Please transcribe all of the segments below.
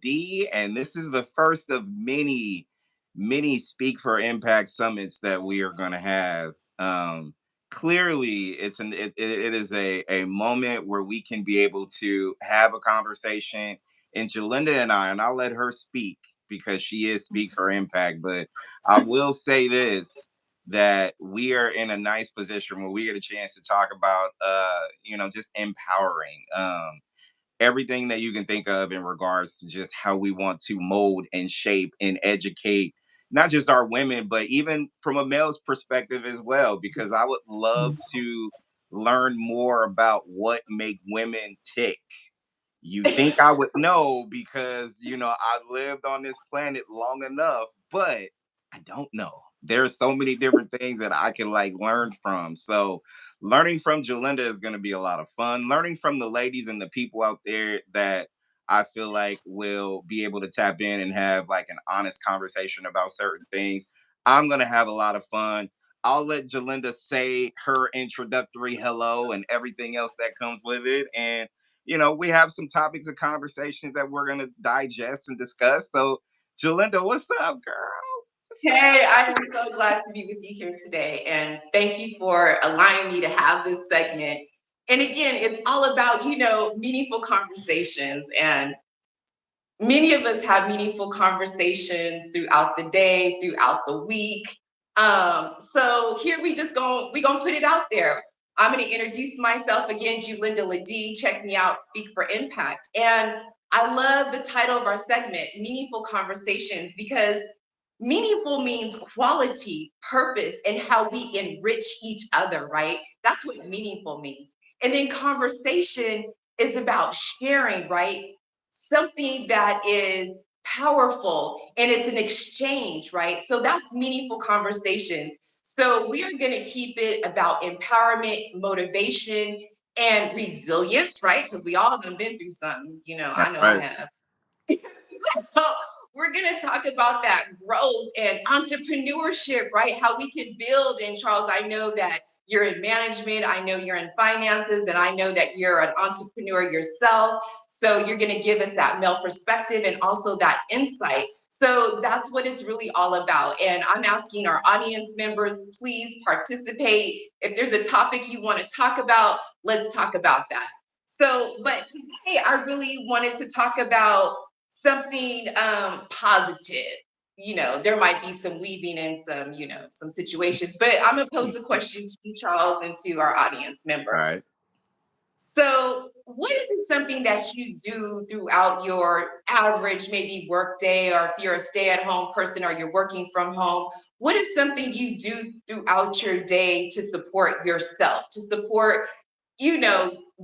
LeDee, and this is the first of many Speak for Impact summits that we are going to have. Clearly, it is a moment where we can be able to have a conversation. And Julinda and I'll let her speak because she is Speak for Impact. But I will say this, that we are in a nice position where we get a chance to talk about just empowering. Everything that you can think of in regards to just how we want to mold and shape and educate not just our women, but even from a male's perspective as well, because I would love to learn more about what make women tick. You think I would know because I lived on this planet long enough, but I don't know. There's so many different things that I can like learn from. So learning from Jolinda is going to be a lot of fun. Learning from the ladies and the people out there that I feel like will be able to tap in and have like an honest conversation about certain things. I'm going to have a lot of fun. I'll let Jolinda say her introductory hello and everything else that comes with it. And we have some topics of conversations that we're going to digest and discuss. So, Julinda, what's up, girl? Hey, I'm so glad to be with you here today. And thank you for allowing me to have this segment. And again, it's all about, meaningful conversations. And many of us have meaningful conversations throughout the day, throughout the week. So here we gonna put it out there. I'm gonna introduce myself again, Julinda LeDee. Check me out, Speak for Impact. And I love the title of our segment, Meaningful Conversations, because meaningful means quality, purpose, and how we enrich each other, right? That's what meaningful means. And then conversation is about sharing, right? Something that is powerful and it's an exchange, right? So that's meaningful conversations. So we are going to keep it about empowerment, motivation, and resilience, right? Because we all have been through something, I know I Right. have. So we're going to talk about that growth and entrepreneurship, right? How we can build. And Charles, I know that you're in management, I know you're in finances, and I know that you're an entrepreneur yourself. So you're going to give us that male perspective and also that insight. So that's what it's really all about. And I'm asking our audience members, please participate. If there's a topic you want to talk about, let's talk about that. So, but today I really wanted to talk about something positive. There might be some weaving in some situations, but I'm gonna pose the question to you, Charles, and to our audience All right. members. So what is something that you do throughout your average maybe work day, or if you're a stay-at-home person or you're working from home, what is something you do throughout your day to support yourself, to support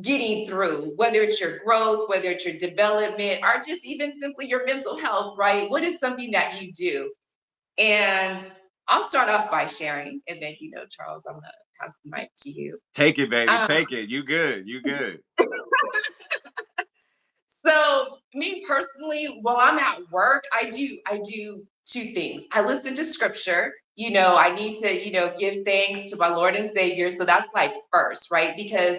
getting through, whether it's your growth, whether it's your development, or just even simply your mental health, right? What is something that you do? And I'll start off by sharing, and then, Charles, I'm gonna pass the mic to you. Take it, baby. Um, Take it. You good. You good. so me personally, while I'm at work, I do two things. I listen to scripture. I need to, give thanks to my Lord and Savior. So that's like first, right? Because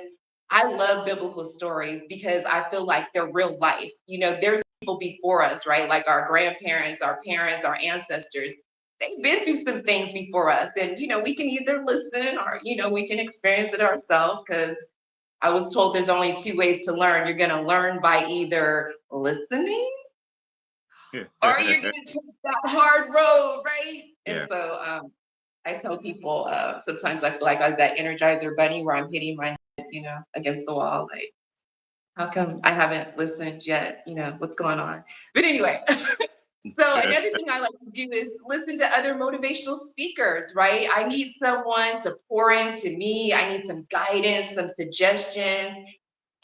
I love biblical stories because I feel like they're real life. There's people before us, right? Like our grandparents, our parents, our ancestors. They've been through some things before us. And, we can either listen or, we can experience it ourselves, because I was told there's only two ways to learn. You're going to learn by either listening or you're going to take that hard road, right? And Yeah. so I tell people sometimes I feel like I was that Energizer bunny where I'm hitting my head, against the wall. Like, how come I haven't listened yet? What's going on? But anyway, so another thing I like to do is listen to other motivational speakers, right? I need someone to pour into me. I need some guidance, some suggestions.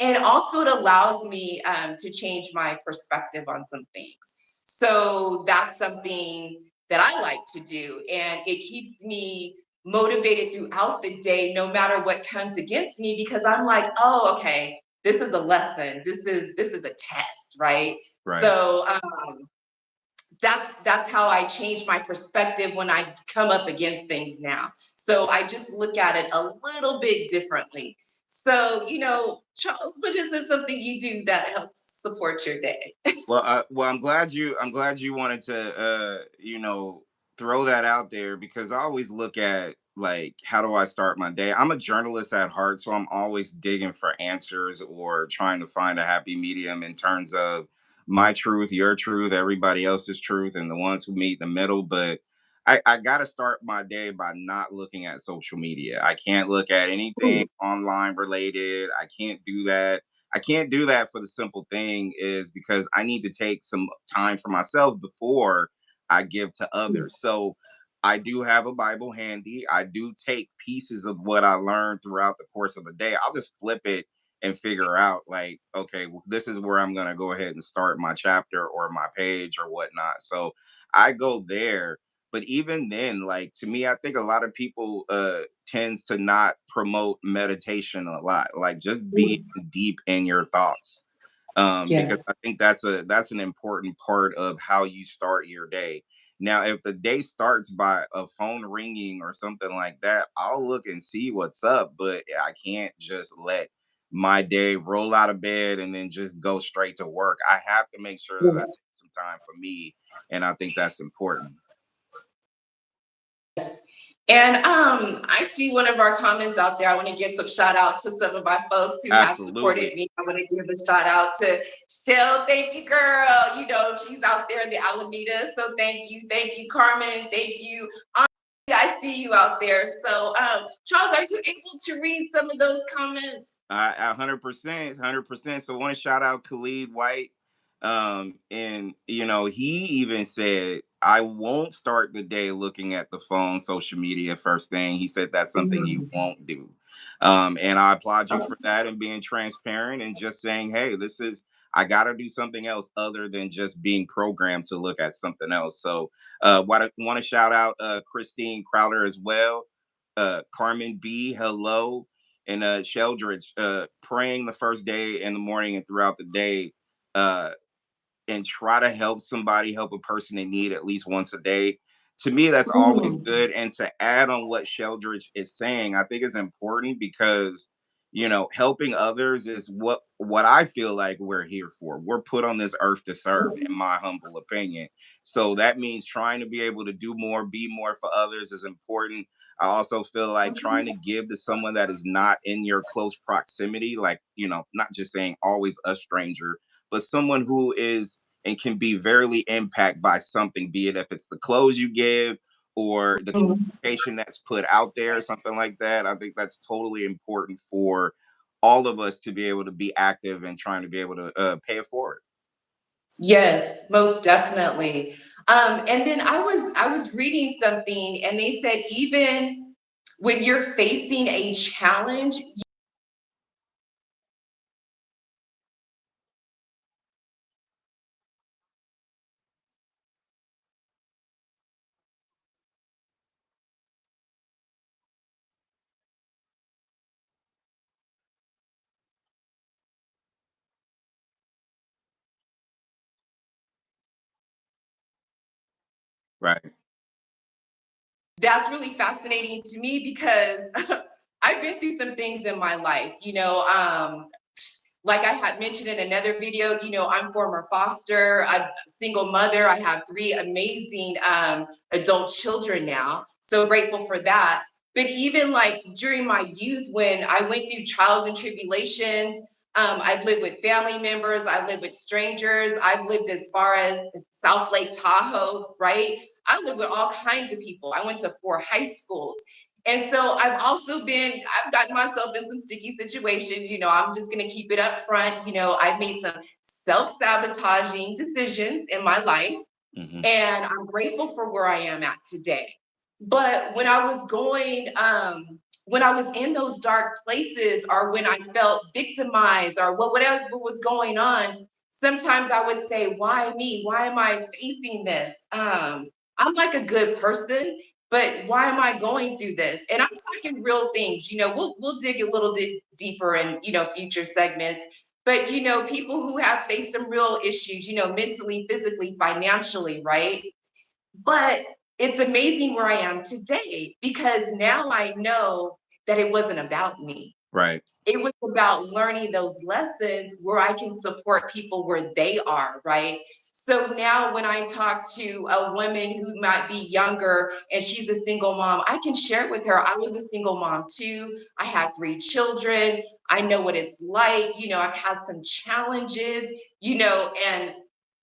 And also it allows me to change my perspective on some things. So that's something that I like to do. And it keeps me motivated throughout the day, no matter what comes against me, because I'm like, oh, okay, this is a lesson. This is a test, right? Right. So that's how I change my perspective when I come up against things now. So I just look at it a little bit differently. So, Charles, what is this something you do that helps support your day? Well, I'm glad you wanted to, throw that out there because I always look at like how do I start my day. I'm a journalist at heart, so I'm always digging for answers or trying to find a happy medium in terms of my truth, your truth, everybody else's truth, and the ones who meet in the middle. But I got to start my day by not looking at social media. I can't look at anything Mm, online related. I can't do that for the simple thing is because I need to take some time for myself before I give to mm, others. So I do have a Bible handy. I do take pieces of what I learned throughout the course of a day. I'll just flip it and figure out like, okay, well, this is where I'm gonna go ahead and start my chapter or my page or whatnot. So I go there. But even then, like to me, I think a lot of people tends to not promote meditation a lot. Like just being mm. deep in your thoughts, because Yes. I think that's an important part of how you start your day. Now if the day starts by a phone ringing or something like that, I'll look and see what's up, but I can't just let my day roll out of bed and then just go straight to work. I have to make sure that I take some time for me, and I think that's important. And I see one of our comments out there. I want to give some shout out to some of my folks who have supported Absolutely. me. I want to give a shout out to Shell. Thank you, girl. You know, she's out there in the Alameda. So thank you. Thank you, Carmen. Thank you. I see you out there. So, Charles, are you able to read some of those comments? 100%, 100%. So, I want to shout out Khalid White. And he even said, "I won't start the day looking at the phone, social media first thing." He said that's something you Mhm. won't do. And I applaud you for that and being transparent and just saying, "Hey, this is." I got to do something else other than just being programmed to look at something else. So, want to shout out Christine Crowder as well, Carmen B. Hello, and Sheldridge, praying the first day in the morning and throughout the day, uh, and try to help somebody, help a person in need at least once a day. To me, that's always Mhm. good. And to add on what Sheldridge is saying, I think is important because helping others is what I feel like we're here for. We're put on this earth to serve, in my humble opinion. So that means trying to be able to do more, be more for others is important. I also feel like trying to give to someone that is not in your close proximity, like, not just saying always a stranger, but someone who is and can be verily impacted by something, be it if it's the clothes you give or the Mhm. communication that's put out there, something like that. I think that's totally important for all of us to be able to be active and trying to be able to pay it forward. Yes, most definitely. And then I was reading something, and they said even when you're facing a challenge, Right. that's really fascinating to me because I've been through some things in my life, like I had mentioned in another video, I'm former foster, I'm a single mother. I have three amazing adult children now. So grateful for that. But even like during my youth, when I went through trials and tribulations, I've lived with family members, I've lived with strangers, I've lived as far as South Lake Tahoe, right? I lived with all kinds of people. I went to four high schools. And so I've gotten myself in some sticky situations. I'm just going to keep it up front. I've made some self sabotaging decisions in my life, Hmm. and I'm grateful for where I am at today. But when I was in those dark places, or when I felt victimized, or whatever was going on, sometimes I would say, "Why me? Why am I facing this? I'm like a good person, but why am I going through this?" And I'm talking real things. We'll dig a little bit deeper in future segments. But people who have faced some real issues, mentally, physically, financially, right? But it's amazing where I am today because now I know that it wasn't about me. Right. It was about learning those lessons where I can support people where they are, right? So now when I talk to a woman who might be younger and she's a single mom, I can share with her, I was a single mom too. I had 3 children. I know what it's like. I've had some challenges, and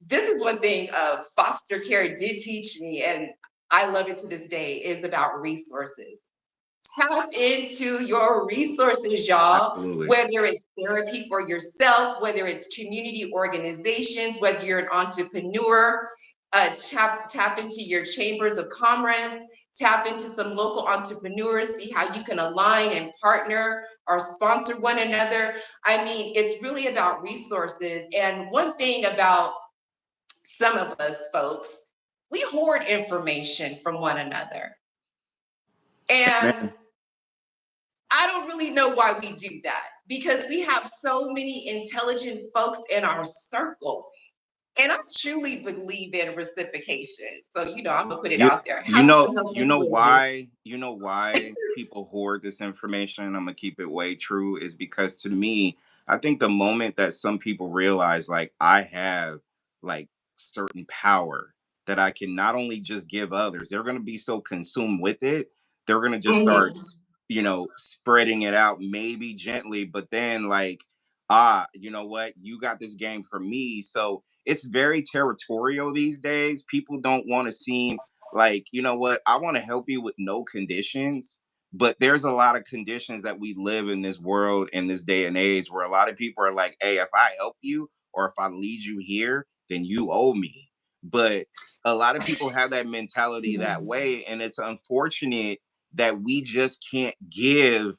this is one thing foster care did teach me, and I love it to this day, is about resources. Tap into your resources, y'all, Absolutely. whether it's therapy for yourself, whether it's community organizations, whether you're an entrepreneur. Tap into your chambers of commerce, tap into some local entrepreneurs, see how you can align and partner or sponsor one another. I mean, it's really about resources. And one thing about some of us folks, we hoard information from one another. And Amen. I don't really know why we do that, because we have so many intelligent folks in our circle. And I truly believe in reciprocation. So, I'm gonna put it You out there. you How can know I help you you know with this? why people hoard this information. I'm gonna keep it way true is because to me, I think the moment that some people realize like I have like certain power that I can not only just give others, they're gonna be so consumed with it, they're gonna just start Mhm. spreading it out maybe gently, but then like you know what, you got this game for me. So it's very territorial these days. People don't want to seem like, you know what, I want to help you with no conditions. But there's a lot of conditions that we live in this world in this day and age where a lot of people are like, hey, if I help you or if I lead you here, then you owe me. But a lot of people have that mentality that Mhm. way. And it's unfortunate that we just can't give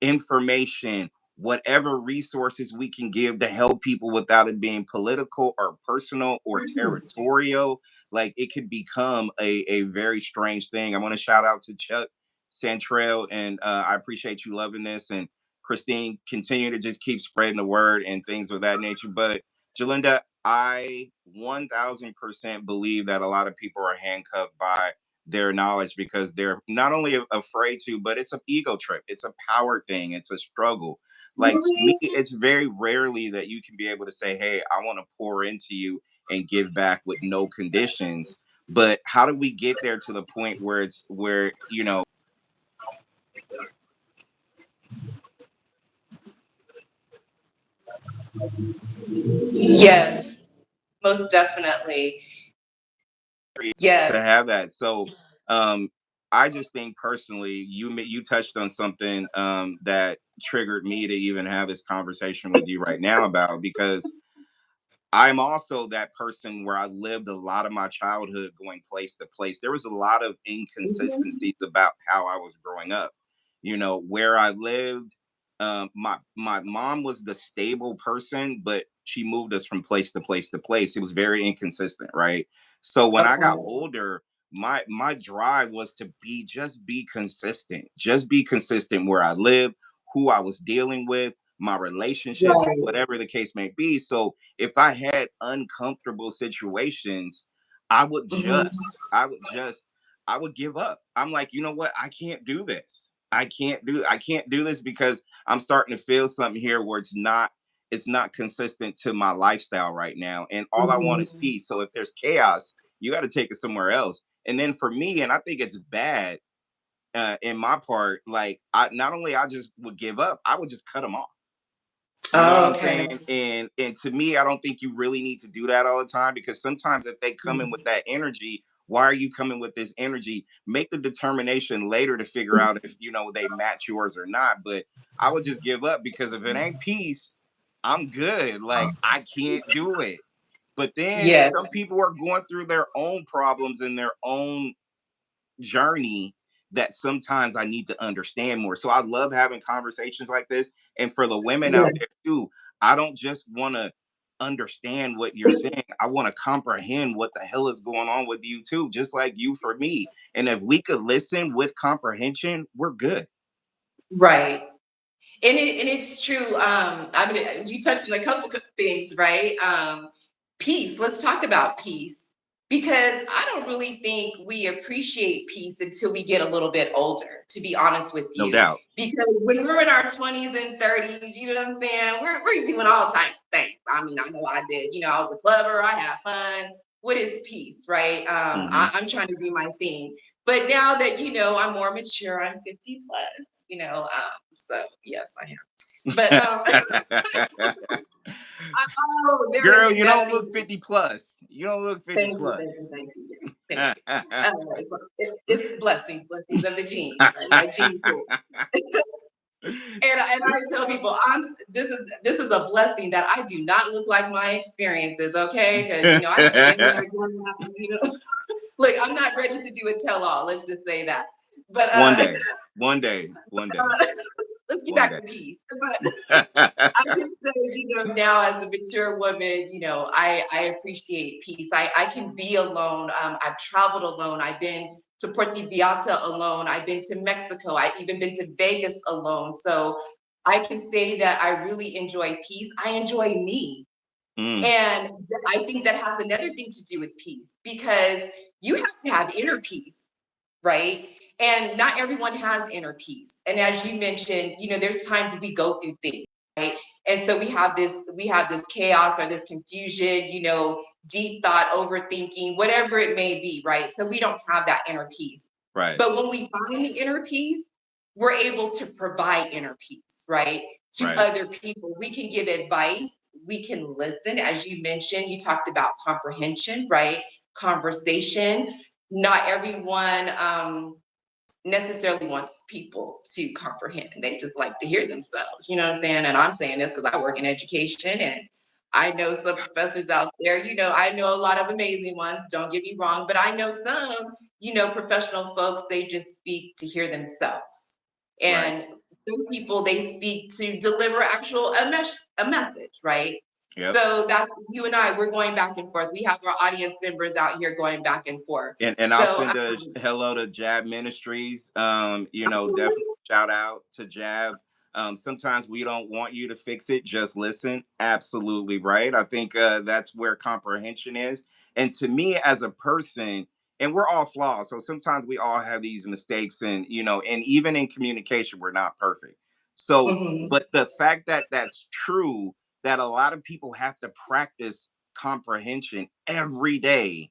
information, whatever resources we can give to help people without it being political or personal or Mhm. territorial. Like it could become a very strange thing. I want to shout out to Chuck Santrell, and I appreciate you loving this. And Christine, continue to just keep spreading the word and things of that nature. But Jalinda, I 1000% believe that a lot of people are handcuffed by their knowledge because they're not only afraid to, but it's an ego trip. It's a power thing. It's a struggle. Like to me, Really? it's very rarely that you can be able to say, hey, I want to pour into you and give back with no conditions. But how do we get there to the point where it's where, Yes, most definitely. to Yes. have that? So um I just think personally, you touched on something that triggered me to even have this conversation with you right now about because I'm also that person where I lived a lot of my childhood going place to place. There was a lot of Mhm. inconsistencies about how I was growing up. Where I lived, my mom was the stable person, but she moved us from place to place to place. It was very inconsistent, right? So when I got Okay. older, my drive was to be consistent, just be consistent where I live, who I was dealing with, my relationships, Right. whatever the case may be. So if I had uncomfortable situations, I would Mhm. just, I would just, I would give up. I'm like, you know what? I can't do this. I can't do this because I'm starting to feel something here where it's not consistent to my lifestyle right now. And all I want is Mhm. peace. So if there's chaos, you got to take it somewhere else. And then for me, and I think it's bad in my part, like I not only I just would give up, I would just cut them off. You know what Oh, I'm okay. saying? And to me, I don't think you really need to do that all the time because sometimes if they come in with that energy, why are you coming with this energy? Make the determination later to figure out if they match yours or not. But I would just give up because if it ain't peace, I'm good. Like I can't do it. But then Yes. some people are going through their own problems and their own journey that sometimes I need to understand more. So I love having conversations like this. And for the women out Yes. there too, I don't just want to understand what you're saying. I want to comprehend what the hell is going on with you too, just like you for me. And if we could listen with comprehension, we're good. Right. And it's true. I mean, you touched on a couple of things, right? Peace. Let's talk about peace. Because I don't really think we appreciate peace until we get a little bit older, to be honest with No you. doubt. Because when we're in our 20s and 30s, you know what I'm saying? We're doing all types of things. I mean, I know I did. You know, I was a clubber, I had fun. What is peace, right? Hmm. I'm trying to do my thing. But now that, you know, I'm more mature, I'm 50 plus, you know, so yes, I am. But oh, there Girl, is you don't look nothing. 50 plus. You don't look 50 Thank you, thank you, plus. thank you. Yeah, thank you. It's blessings, blessings of the genes, right? My gene pool. And I tell people, this is a blessing that I do not look like my experiences, okay? Because you know I could be in there doing that, you know. Look, I'm not ready to do a tell-all. Let's just say that. But One day, one day, one day, let's get one back day. to peace. But I can say, you know, now as a mature woman, you know, I appreciate peace. I can be alone. I've traveled alone. I've been to Puerto Vallarta alone. I've been to Mexico. I've even been to Vegas alone. So I can say that I really enjoy peace. I enjoy me. Mm, And I think that has another thing to do with peace because you have to have inner peace, right? And not everyone has inner peace. And as you mentioned, you know, there's times we go through things, right? And so we have this chaos or this confusion, you know, deep thought, overthinking, whatever it may be, right? So we don't have that inner peace. right, But when we find the inner peace, we're able to provide inner peace, right? To right. other people. We can give advice, we can listen. As you mentioned, you talked about comprehension, right? Conversation. Not everyone necessarily wants people to comprehend. They just like to hear themselves. You know what I'm saying? And I'm saying this because I work in education and I know some professors out there, you know, I know a lot of amazing ones, don't get me wrong, but I know some, you know, professional folks, they just speak to hear themselves. Right. And some people, they speak to deliver actual a message, right? Yep. So that's you and I, we're going back and forth. We have our audience members out here going back and forth. And I'll So send a hello to Jab Ministries. You know, definitely shout out to Jab. Sometimes we don't want you to fix it, just listen. Absolutely right. I think that's where comprehension is. And to me, as a person, and we're all flawed, so sometimes we all have these mistakes, and you know, and even in communication, we're not perfect. So, mhm. but the fact that that's true, that a lot of people have to practice comprehension every day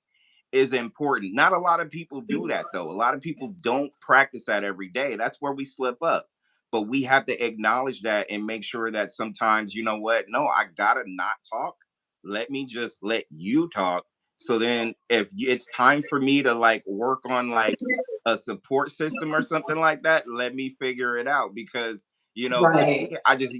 is important. Not a lot of people do that though. A lot of people don't practice that every day. That's where we slip up. But we have to acknowledge that and make sure that sometimes, you know what? No, I gotta not talk. Let me just let you talk. So then, if it's time for me to like work on like a support system or something like that, let me figure it out. Because you know, to Right. me,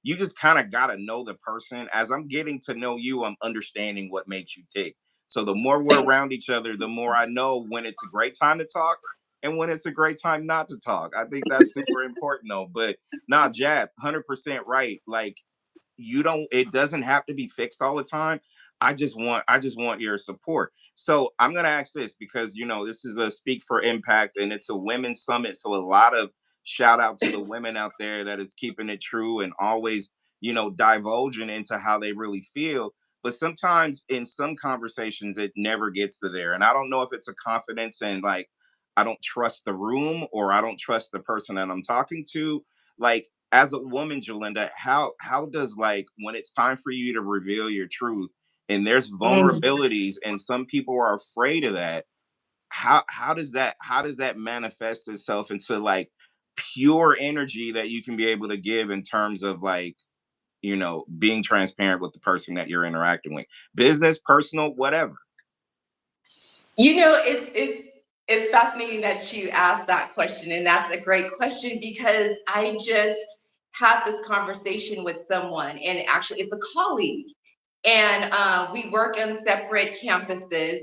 you just kind of gotta know the person. As I'm getting to know you, I'm understanding what makes you tick. So the more we're around each other, the more I know when it's a great time to talk and when it's a great time not to talk. I think that's super important though. But nah, Jab, 100% right. Like you don't, it doesn't have to be fixed all the time. I just want your support. So I'm gonna ask this because you know this is a Speak for Impact and it's a women's summit. So a lot of shout out to the women out there that is keeping it true and always, you know, divulging into how they really feel. But sometimes in some conversations it never gets to there. And I don't know if it's a confidence and like I don't trust the room or I don't trust the person that I'm talking to. Like as a woman, Julinda, how does like when it's time for you to reveal your truth and there's Mm. vulnerabilities and some people are afraid of that, how does that manifest itself into like pure energy that you can be able to give in terms of like, you know, being transparent with the person that you're interacting with, business, personal, whatever. You know, it's fascinating that you asked that question, and that's a great question because I just had this conversation with someone, and actually, it's a colleague, and we work on separate campuses.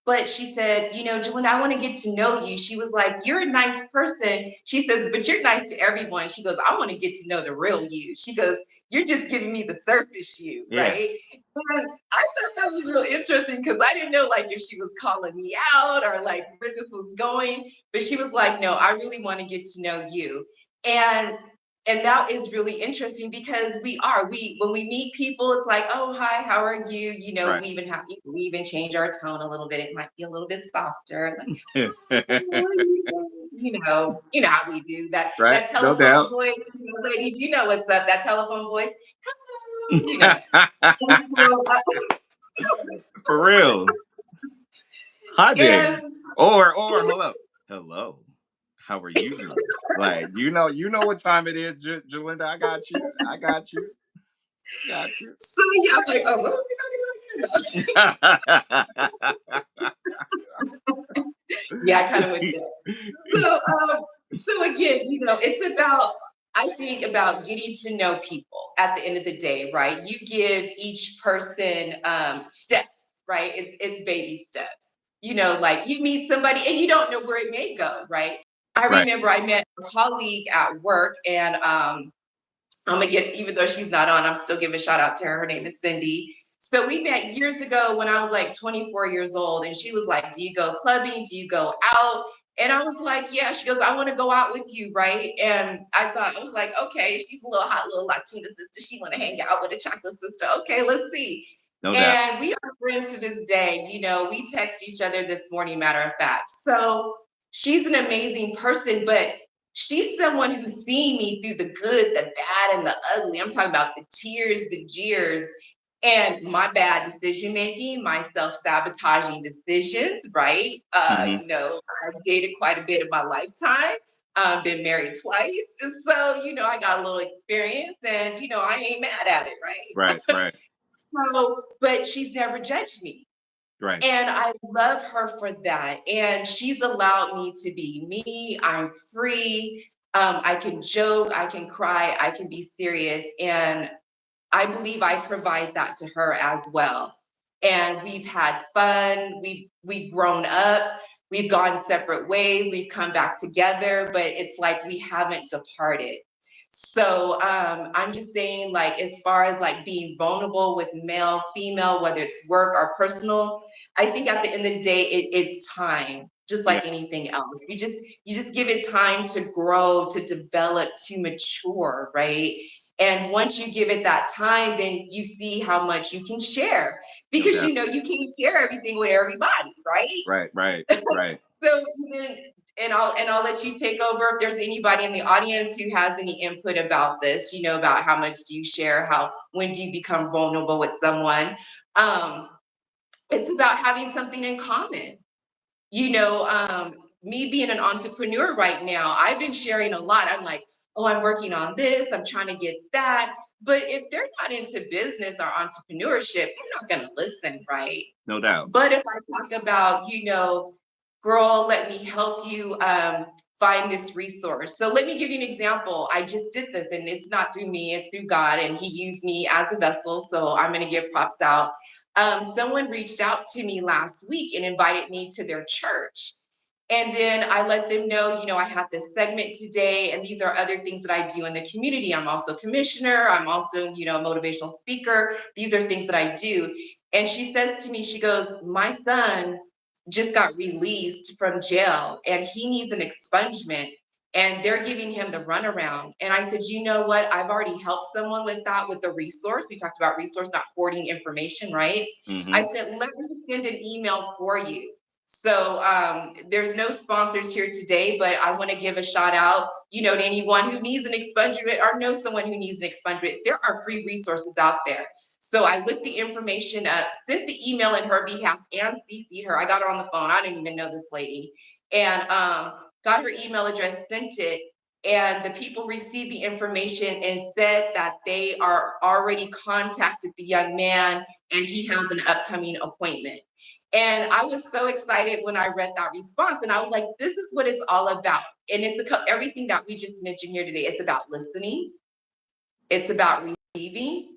But she said, you know, Julian, I want to get to know you. She was like, you're a nice person. She says, but you're nice to everyone. She goes, I want to get to know the real you. She goes, you're just giving me the surface you, Yeah. right? And I thought that was real interesting because I didn't know like if she was calling me out or like where this was going. But she was like, no, I really want to get to know you. And And that is really interesting because when we meet people, it's like, oh, hi, how are you? You know, Right. we even change our tone a little bit. It might be a little bit softer. Like, hi, how are you doing? You know how we do that. Right. That No telephone doubt. voice, ladies, you know what's up. That telephone voice, hello, you know. And so, For real. Hi there. and Or hold up. Hello. How are you doing? Like, what time it is, Julinda. I got you. I got you. Got you. so yeah, I'm like, oh, what are we talking about? Yeah, I kind of went there. So, so again, it's about, I think about getting to know people at the end of the day, right? You give each person steps, right? It's baby steps. Like you meet somebody and you don't know where it may go, right? I Right. remember I met a colleague at work, and I'm gonna get, even though she's not on, I'm still giving a shout out to her. Her name is Cindy. So we met years ago when I was like 24 years old, and she was like, "Do you go clubbing? Do you go out?" And I was like, "Yeah." She goes, "I want to go out with you, right?" And I was like, "Okay." She's a little hot little Latina sister. She want to hang out with a chocolate sister. Okay, let's see. No doubt. And we are friends to this day. We text each other this morning, matter of fact. So she's an amazing person, but she's someone who's seen me through the good, the bad, and the ugly. I'm talking about the tears, the jeers, and my bad decision making, my self sabotaging decisions, right? Hmm. I've dated quite a bit in my lifetime, been married twice. And so, I got a little experience, and, I ain't mad at it, Right. right? Right. So, but she's never judged me. Right. And I love her for that. And she's allowed me to be me. I'm free. I can joke, I can cry, I can be serious. And I believe I provide that to her as well. And we've had fun. We've grown up. We've gone separate ways. We've come back together, but it's like we haven't departed. So I'm just saying, like, as far as like being vulnerable with male, female, whether it's work or personal, I think at the end of the day, it's time, just Yeah. like anything else. You just give it time to grow, to develop, to mature, right? And once you give it that time, then you see how much you can share, No because doubt. you can't share everything with everybody, right? Right. Right. Right. So even, and I'll let you take over if there's anybody in the audience who has any input about this, about how much do you share, when do you become vulnerable with someone. Um, it's about having something in common. Me being an entrepreneur right now, I've been sharing a lot. I'm like, oh, I'm working on this, I'm trying to get that. But if they're not into business or entrepreneurship, they're not going to listen, right? No doubt. But if I talk about, girl, let me help you find this resource. So let me give you an example. I just did this, and it's not through me, it's through God, and He used me as a vessel. So I'm going to give props out. Someone reached out to me last week and invited me to their church. And then I let them know, I have this segment today, and these are other things that I do in the community. I'm also commissioner. I'm also, a motivational speaker. These are things that I do. And she says to me, she goes, my son just got released from jail and he needs an expungement, and they're giving him the runaround. And I said, you know what? I've already helped someone with that, with the resource. We talked about resource, not hoarding information, right? I Hmm. said, let me send an email for you. So there's no sponsors here today, but I want to give a shout out, to anyone who needs an expungement or knows someone who needs an expungement. There are free resources out there. So I looked the information up, sent the email in her behalf, and CC'd her. I got her on the phone. I didn't even know this lady. And got her email address, sent it. And the people received the information and said that they are already contacted the young man and he has an upcoming appointment. And I was so excited when I read that response. And I was like, this is what it's all about. And it's everything that we just mentioned here today. It's about listening, it's about receiving.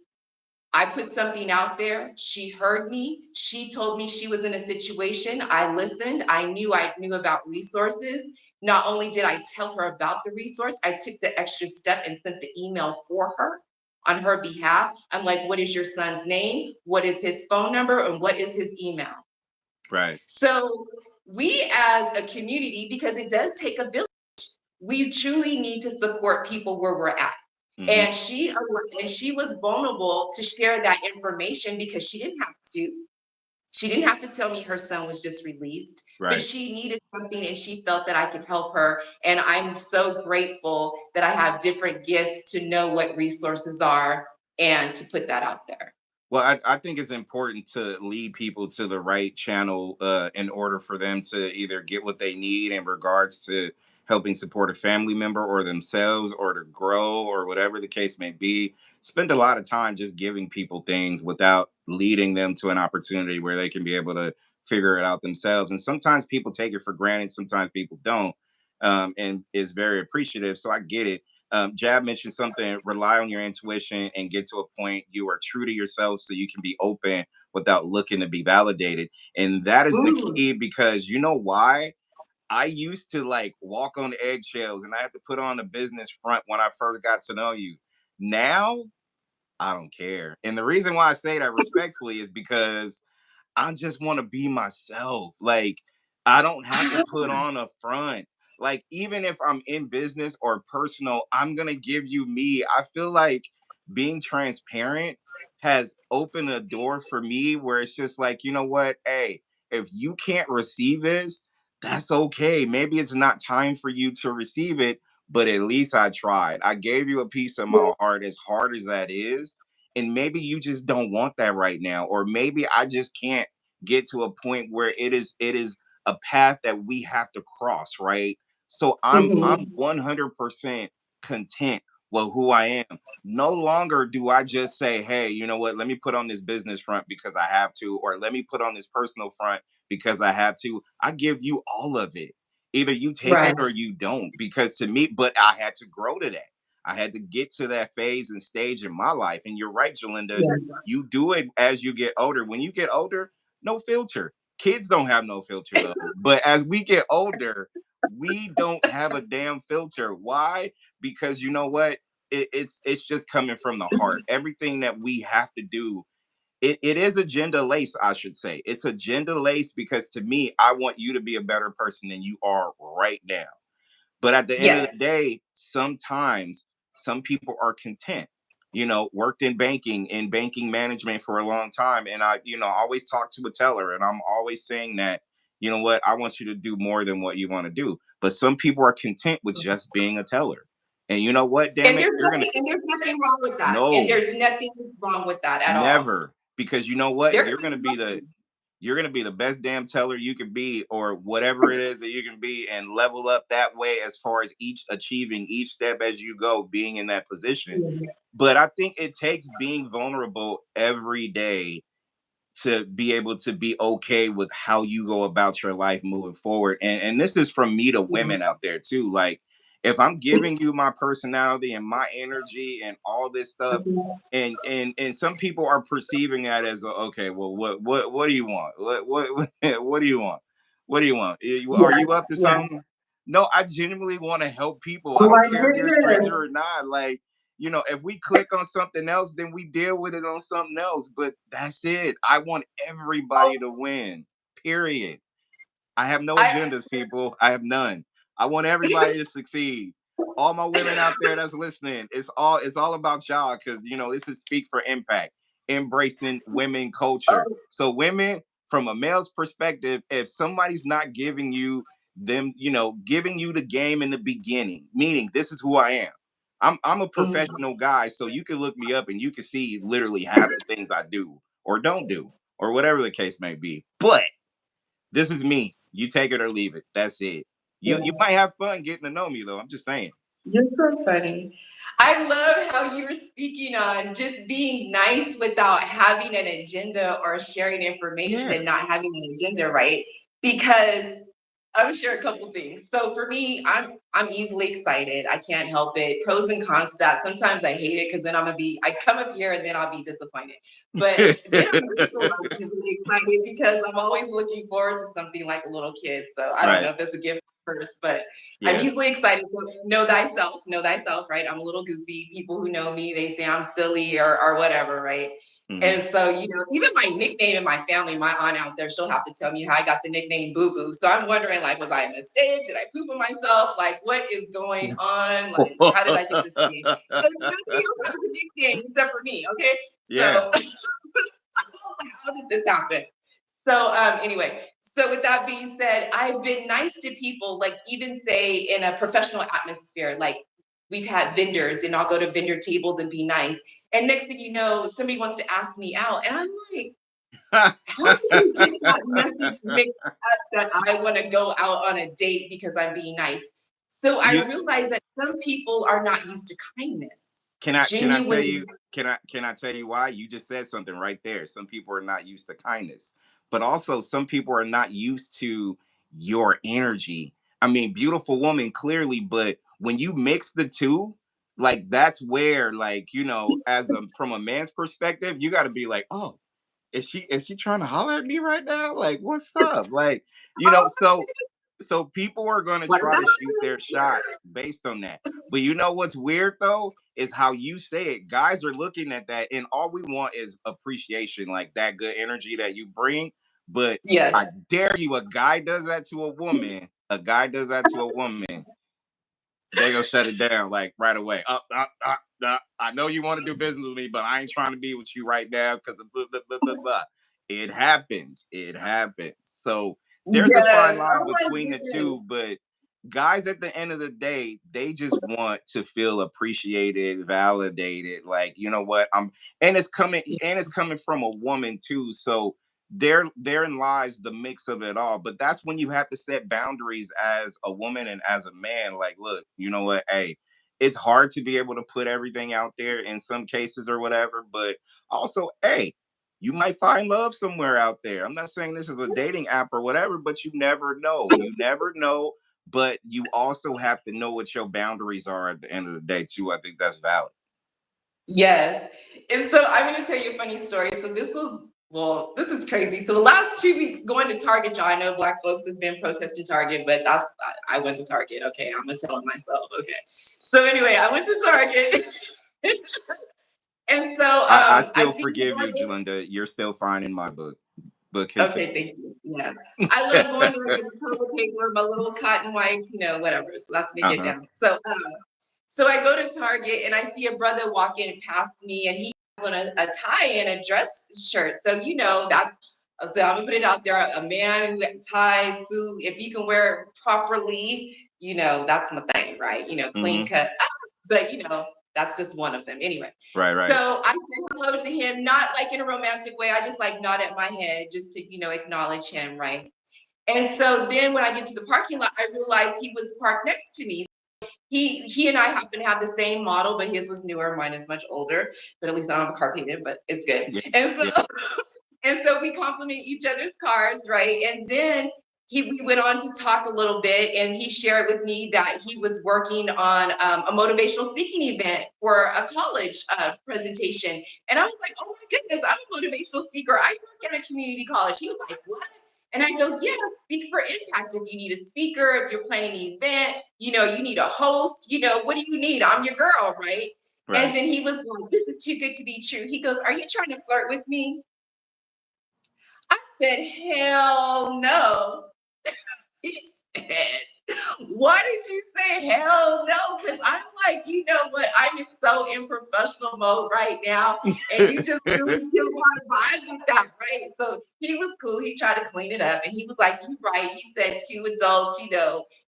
I put something out there. She heard me. She told me she was in a situation. I listened. I knew about resources. Not only did I tell her about the resource, I took the extra step and sent the email for her on her behalf. I'm like, what is your son's name? What is his phone number? And what is his email? Right. So we as a community, because it does take a village, we truly need to support people where we're at. Hmm. And she was vulnerable to share that information because she didn't have to. She didn't have to tell me her son was just released, but Right. she needed something and she felt that I could help her. And I'm so grateful that I have different gifts to know what resources are and to put that out there. Well, I think it's important to lead people to the right channel in order for them to either get what they need in regards to helping support a family member or themselves or to grow or whatever the case may be. Spend a lot of time just giving people things without leading them to an opportunity where they can be able to figure it out themselves. And sometimes people take it for granted, sometimes people don't, and is very appreciative. So I get it. Jab mentioned something, rely on your intuition and get to a point you are true to yourself so you can be open without looking to be validated. And that is the Ooh. key because you know why? I used to like walk on eggshells and I had to put on a business front when I first got to know you. Now, I don't care. And the reason why I say that respectfully is because I just want to be myself. Like, I don't have to put on a front. Like, even if I'm in business or personal, I'm going to give you me. I feel like being transparent has opened a door for me where it's just like, you know what? Hey, if you can't receive this, that's okay. Maybe it's not time for you to receive it, but at least I tried. I gave you a piece of my heart, as hard as that is. And maybe you just don't want that right now, or maybe I just can't get to a point where it is a path that we have to cross, right? So I'm Mhm. 100% content with who I am. No longer do I just say, hey, you know what, let me put on this business front because I have to, or let me put on this personal front because I have to. I give you all of it. Either you take Right. it or you don't, because to me, but I had to grow to that. I had to get to that phase and stage in my life. And you're right, Jalinda. Yeah. You do it as you get older. When you get older, no filter. Kids don't have no filter though. But as we get older, we don't have a damn filter. Why? Because you know what? It's just coming from the heart. Everything that we have to do, it is agenda lace, I should say. It's agenda lace because to me, I want you to be a better person than you are right now. But at the end of Yes. the day, sometimes some people are content. You know, worked in banking management for a long time. And I, always talk to a teller and I'm always saying that, you know what, I want you to do more than what you want to do. But some people are content with just being a teller. And you know what, damn And it, there's you're gonna nothing wrong with that. And no, there's nothing wrong with that at all. never. Because you know what? There's You're gonna be the best damn teller you can be, or whatever it is that you can be, and level up that way as far as each achieving each step as you go, being in that position. But I think it takes being vulnerable every day to be able to be okay with how you go about your life moving forward. And this is from me to women out there too. Like, if I'm giving you my personality and my energy and all this stuff, and some people are perceiving that as okay, well, what do you want? What do you want? What do you want? Are yeah, you up to yeah. something? No, I genuinely want to help people. I Oh don't my care if you're a goodness. stranger or not. Like, if we click on something else, then we deal with it on something else. But that's it. I want Oh, everybody to win. Period. I have no I agendas, people. I have none. I want everybody to succeed. All my women out there that's listening, it's all about y'all because this is speak for impact, embracing women culture. oh, So women, from a male's perspective, if somebody's not giving you giving you the game in the beginning, meaning this is who I am. I'm a mhm. professional guy, so you can look me up and you can see literally half the things I do or don't do, or whatever the case may be. But this is me. You take it or leave it. That's it. You Yeah. might have fun getting to know me though. I'm just saying. You're so funny. I love how you were speaking on just being nice without having an agenda or sharing information Yeah. and not having an agenda, right? Because I'm gonna share a couple things. So for me, I'm easily excited. I can't help it. Pros and cons to that. Sometimes I hate it because then I come up here and then I'll be disappointed. But then I'm also like easily excited because I'm always looking forward to something like a little kid. So I don't know Right. if that's a gift first, but I'm Yeah. easily excited. So know thyself, right? I'm a little goofy. People who know me, they say I'm silly or whatever, right? Hmm. And so, even my nickname in my family, my aunt out there, she'll have to tell me how I got the nickname Boo Boo. So I'm wondering, like, was I a mistake? Did I poop on myself? Like, what is going on? Like, how did I get this thing? But nobody else has a big thing except for me. Okay. Yeah. So how did this happen? So anyway, so with that being said, I've been nice to people, like even say in a professional atmosphere, like we've had vendors and I'll go to vendor tables and be nice. And next thing you know, somebody wants to ask me out. And I'm like, how did you get that message mixed up that I want to go out on a date because I'm being nice? So I you realize that some people are not used to kindness. can I tell Genuine. you can I tell you why? You just said something right there. Some people are not used to kindness, but also some people are not used to your energy. I mean, beautiful woman clearly, but when you mix the two, like that's where, like, as a from a man's perspective, you got to be like, oh, is she trying to holler at me right now? Like, what's up? Like, so people are going to What try about to shoot their shot based on that. But you know what's weird though is how you say it. Guys are looking at that, and all we want is appreciation, like that good energy that you bring. But I yes. dare you, a guy does that to a woman. A guy does that to a woman. They gonna shut it down like right away. I know you want to do business with me, but I ain't trying to be with you right now because of blah, blah, blah, blah, blah. It happens. It happens. So there's a fine Yes. line Oh my between the goodness. two, but guys at the end of the day, they just want to feel appreciated, validated. Like, you know what? And it's coming from a woman too. So therein lies the mix of it all. But that's when you have to set boundaries as a woman and as a man. Like, look, you know what? Hey, it's hard to be able to put everything out there in some cases or whatever. But also, hey, you might find love somewhere out there. I'm not saying this is a dating app or whatever, but you never know. You never know. But you also have to know what your boundaries are at the end of the day, too. I think that's valid. Yes. And so I'm going to tell you a funny story. So this is crazy. So the last 2 weeks going to Target, y'all, I know Black folks have been protesting Target, but I went to Target. Okay. I'm going to tell it myself. Okay. So anyway, I went to Target. And so I I still see the forgive you, brother. Julinda. You're still fine in my book. But continue. Okay, thank you. Yeah. I love going there and get the toilet paper, my little cotton wipes, whatever. So that's me get Uh-huh. down. So I go to Target and I see a brother walking past me and he has on a tie and a dress shirt. So so I'm gonna put it out there. A man who tie, suit, if he can wear it properly, that's my thing, right? Clean Hmm. cut. But that's just one of them. Anyway, Right, right. so I said hello to him, not like in a romantic way. I just like nodded my head just to, acknowledge him, right? And so then when I get to the parking lot, I realized he was parked next to me. He and I happen to have the same model, but his was newer, mine is much older. But at least I don't have a car payment, but it's good. Yeah, And yeah. so and so we compliment each other's cars, right? And then we went on to talk a little bit, and he shared with me that he was working on a motivational speaking event for a college presentation. And I was like, oh my goodness, I'm a motivational speaker. I work at a community college. He was like, what? And I go, yes, speak for impact. If you need a speaker, if you're planning an event, you need a host, what do you need? I'm your girl, right? And Right. then he was like, this is too good to be true. He goes, are you trying to flirt with me? I said, hell no. He said, why did you say hell no? Because I'm like, you know what? I'm just so in professional mode right now. And you just really killed my vibe with that, right? So he was cool. He tried to clean it up. And he was like, you're right. He said two adults,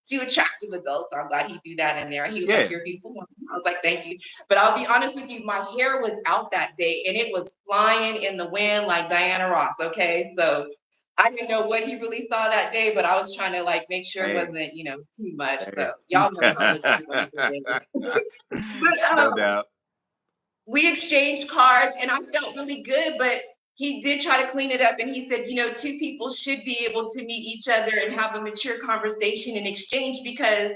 two attractive adults. So I'm glad he threw that in there. He was like, Yeah. you're a beautiful woman. I was like, thank you. But I'll be honest with you, my hair was out that day and it was flying in the wind like Diana Ross. Okay. So I didn't know what he really saw that day, but I was trying to like make sure it Hey, wasn't, too much. So hey. y'all know how I look like on a good day. But No doubt. we exchanged cards and I felt really good, but he did try to clean it up and he said, two people should be able to meet each other and have a mature conversation and exchange because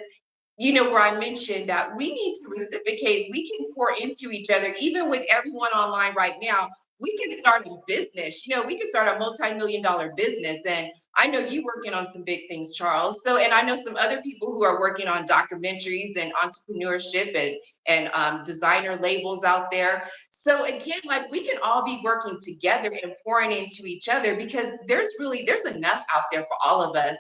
where I mentioned that we need to reciprocate. We can pour into each other, even with everyone online right now. We can start a business. We can start a multi-million-dollar business. And I know you working on some big things, Charles. So, and I know some other people who are working on documentaries and entrepreneurship and designer labels out there. So again, like we can all be working together and pouring into each other because there's enough out there for all of us.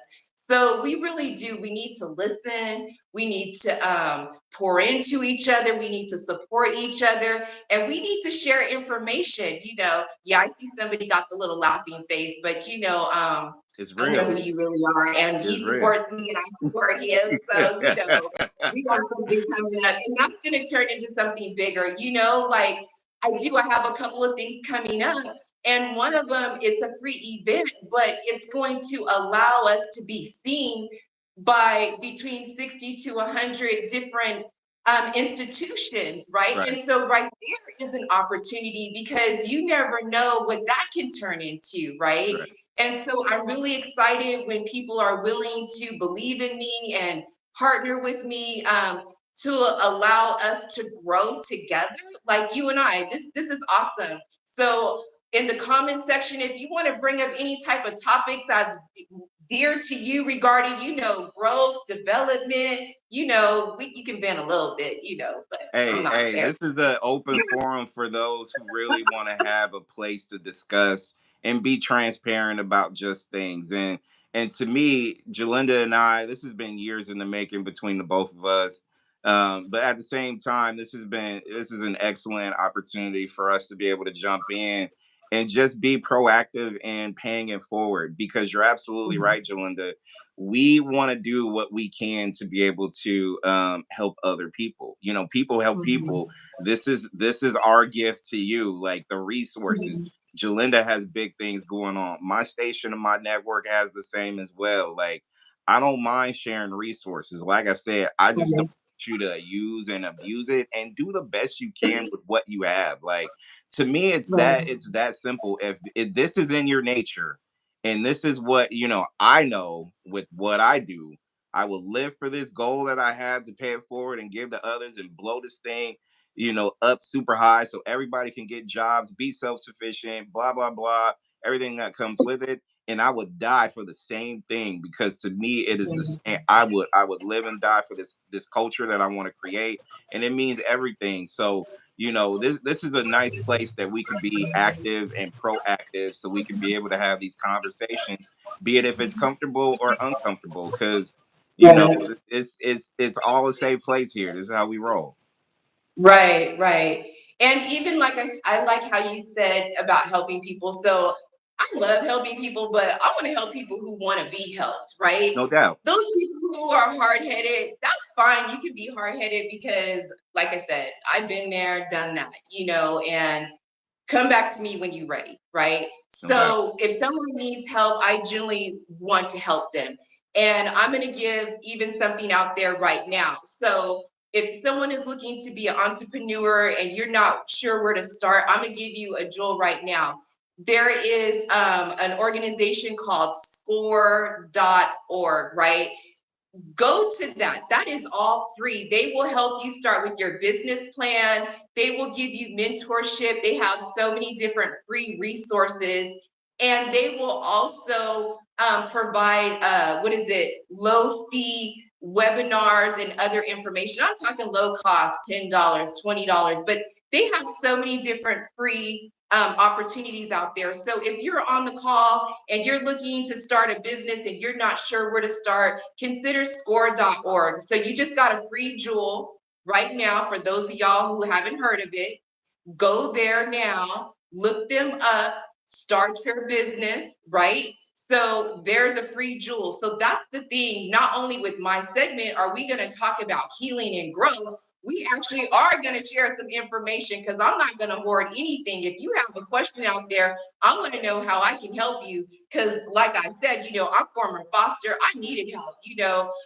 So we really do. We need to listen. We need to pour into each other. We need to support each other, and we need to share information. Yeah, I see somebody got the little laughing face, but It's I know real. who you really are, and he It's real. supports me, and I support him. So we got something coming up, and that's going to turn into something bigger. Like I have a couple of things coming up, and one of them, it's a free event, but it's going to allow us to be seen by between 60 to 100 different institutions, right? Right. And so right there is an opportunity because you never know what that can turn into, right? Right. And so I'm really excited when people are willing to believe in me and partner with me, to allow us to grow together, like you and I. This is awesome. So in the comment section, if you want to bring up any type of topics that's dear to you regarding, growth, development, you can vent a little bit, but I'm not Hey, there. this is an open forum for those who really want to have a place to discuss and be transparent about just things. And to me, Julinda and I, this has been years in the making between the both of us. But at the same time, this is an excellent opportunity for us to be able to jump in and just be proactive in paying it forward, because you're absolutely Mhm, right, Julinda. We want to do what we can to be able to help other people. People help mhm, people. This is our gift to you, like the resources. mhm. Jalinda has big things going on. My station and my network has the same as well. Like, I don't mind sharing resources. Like I said, I just don't Right, want you to use and abuse it, and do the best you can with what you have. Like, to me, right, it's that simple. If this is in your nature, and this is what, I know with what I do, I will live for this goal that I have to pay it forward and give to others and blow this thing, up super high so everybody can get jobs, be self-sufficient, blah, blah, blah, everything that comes with it. And I would die for the same thing, because to me it is the yeah, same. I would live and die for this culture that I want to create. And it means everything. So, this is a nice place that we can be active and proactive, so we can be able to have these conversations, be it if it's comfortable or uncomfortable, because right. it's all a safe place here. This is how we roll. Right, right. And even like I like how you said about helping people. So I love helping people, but I want to help people who want to be helped, right? No doubt. Those people who are hard headed, that's fine. You can be hard headed because, like I said, I've been there, done that, and come back to me when you're ready, right? No doubt. So if someone needs help, I genuinely want to help them. And I'm going to give even something out there right now. So if someone is looking to be an entrepreneur and you're not sure where to start, I'm going to give you a jewel right now. There is an organization called score.org, right? Go to that. That is all free. They will help you start with your business plan. They will give you mentorship. They have so many different free resources. And they will also provide, what is it, low fee webinars and other information. I'm talking low cost, $10, $20, but they have so many different free opportunities out there. So if you're on the call and you're looking to start a business and you're not sure where to start, consider score.org. So you just got a free jewel right now for those of y'all who haven't heard of it. Go there now, look them up, start your business, right? So there's a free jewel. So that's the thing. Not only with my segment are we going to talk about healing and growth, we actually are going to share some information because I'm not going to hoard anything. If you have a question out there, I want to know how I can help you. Because, like I said, I'm former foster. I needed help.